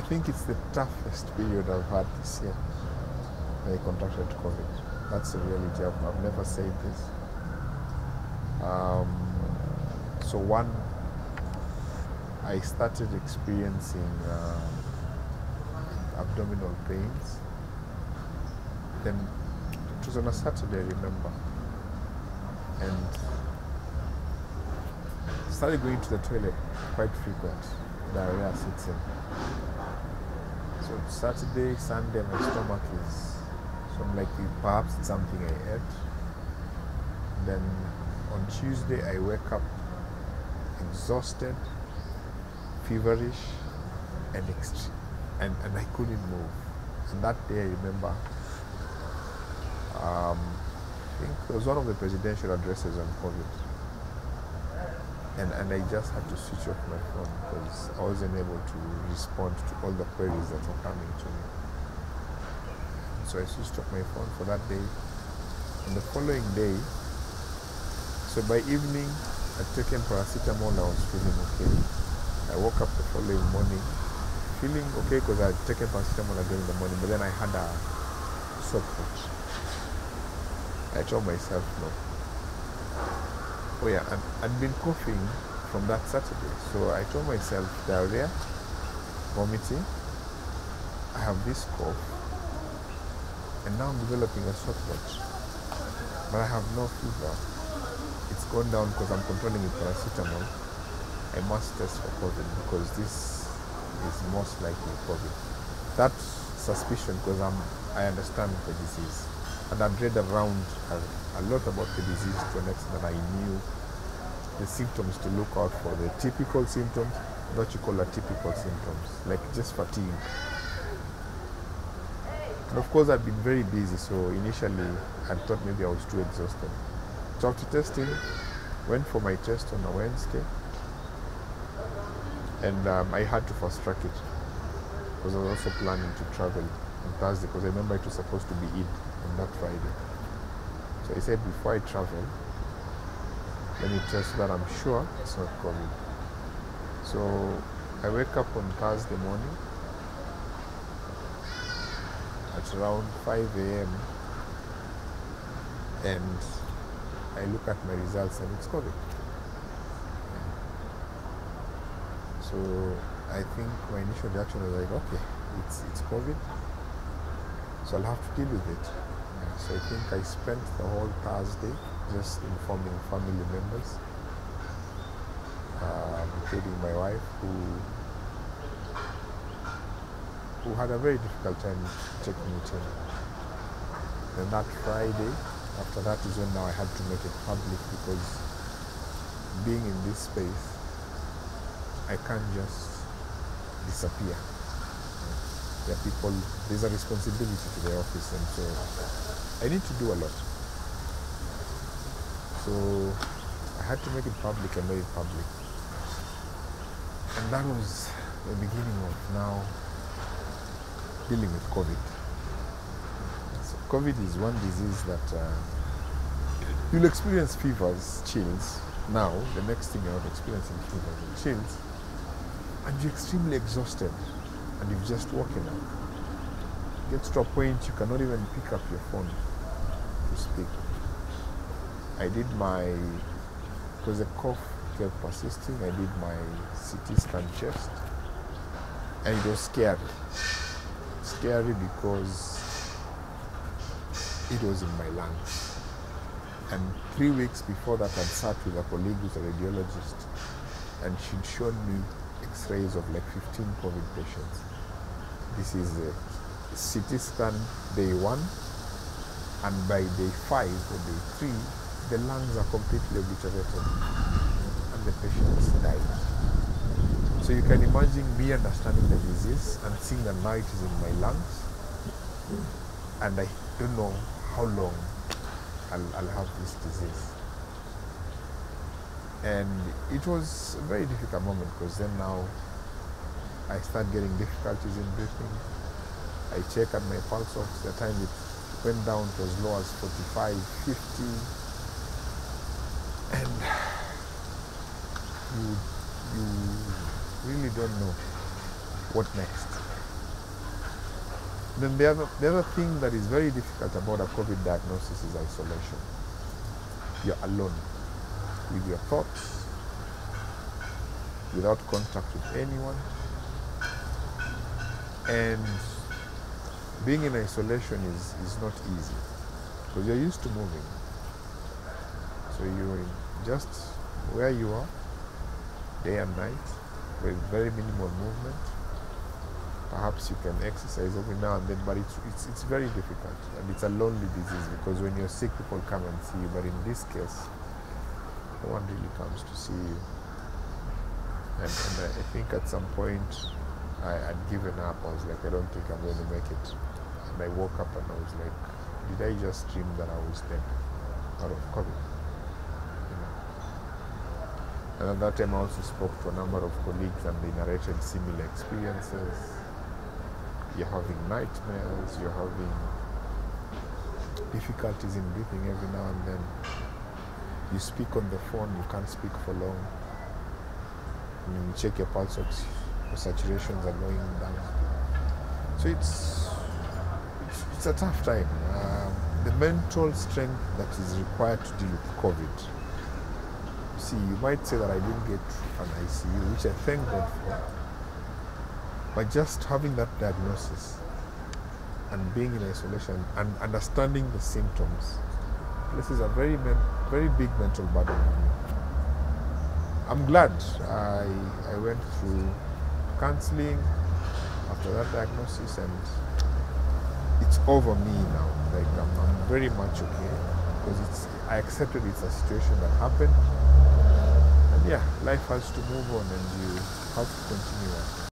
think it's the toughest period I've had this year. I contracted COVID. That's the reality. I've never said this. So one, I started experiencing abdominal pains. Then it was on a Saturday, I remember, and started going to the toilet quite frequent. Diarrhea sits in. So Saturday, Sunday, my stomach is, so I'm like, perhaps it's something I ate. Then on Tuesday, I wake up exhausted, feverish, and I couldn't move. And that day, I remember, I think it was one of the presidential addresses on COVID. And I just had to switch off my phone because I wasn't able to respond to all the queries that were coming to me. So I switched off my phone for that day. And the following day, so by evening, I'd taken paracetamol, I was feeling okay. I woke up the following morning feeling okay because I'd taken paracetamol again in the morning, but then I had a sore throat. I told myself no. Oh yeah, and I'd been coughing from that Saturday. So I told myself diarrhea, vomiting, I have this cough, and now I'm developing a sore throat. But I have no fever. It's gone down because I'm controlling with paracetamol. I must test for COVID because this is most likely COVID. That suspicion, because I understand the disease. And I've read around a lot about the disease to an extent that I knew the symptoms to look out for, the typical symptoms, what you call atypical symptoms, like just fatigue. And of course, I've been very busy, so initially I thought maybe I was too exhausted. So after testing, went for my test on a Wednesday, and I had to fast track it because I was also planning to travel on Thursday because I remember it was supposed to be Eid on that Friday. So I said, before I travel, let me test that I'm sure it's not COVID. So I wake up on Thursday morning at around 5 a.m. and I look at my results and it's COVID. So I think my initial reaction was like, okay, it's COVID, so I'll have to deal with it. So I think I spent the whole Thursday just informing family members, including my wife, who had a very difficult time taking it in. And that Friday, after that is when now I had to make it public because being in this space, I can't just disappear. There are people, there's a responsibility to the office, and so I need to do a lot. So I had to make it public. I made it public. And that was the beginning of now dealing with COVID. So COVID is one disease that you'll experience fevers, chills. Now, the next thing you're not experiencing fevers and chills, and you're extremely exhausted, and you've just woken up. It gets to a point you cannot even pick up your phone to speak. I did because the cough kept persisting, I did my CT scan chest, and it was scary. Scary because it was in my lungs. And 3 weeks before that, I'd sat with a colleague who's a radiologist, and she'd shown me X-rays of like 15 COVID patients. This is a CT scan day 1, and by day 5 or day 3, the lungs are completely obliterated and the patients died. So you can imagine me understanding the disease and seeing that now it is in my lungs, and I don't know how long I'll have this disease. And it was a very difficult moment because then now I start getting difficulties in breathing. I check at my pulse ox, the time it went down to as low as 45, 50. And you really don't know what next. Then the other thing that is very difficult about a COVID diagnosis is isolation. You're alone with your thoughts, without contact with anyone, and being in isolation is not easy because you're used to moving. So you're in just where you are, day and night, with very minimal movement. Perhaps you can exercise every now and then, but it's very difficult, and it's a lonely disease because when you're sick, people come and see you. But in this case, no one really comes to see you. And I think at some point I had given up. I was like, I don't think I'm going to make it. And I woke up and I was like, did I just dream that I was dead out of COVID? You know? And at that time I also spoke to a number of colleagues and they narrated similar experiences. You're having nightmares, you're having difficulties in breathing every now and then. You speak on the phone, you can't speak for long. And you check your pulse ox, your saturations are going down. So it's a tough time. The mental strength that is required to deal with COVID. See, you might say that I didn't get an ICU, which I thank God for. But just having that diagnosis and being in isolation and understanding the symptoms, this is a very big mental burden on me. I'm glad I went through counseling after that diagnosis, and it's over me now. Like I'm very much okay because I accepted it's a situation that happened, and yeah, life has to move on, and you have to continue on.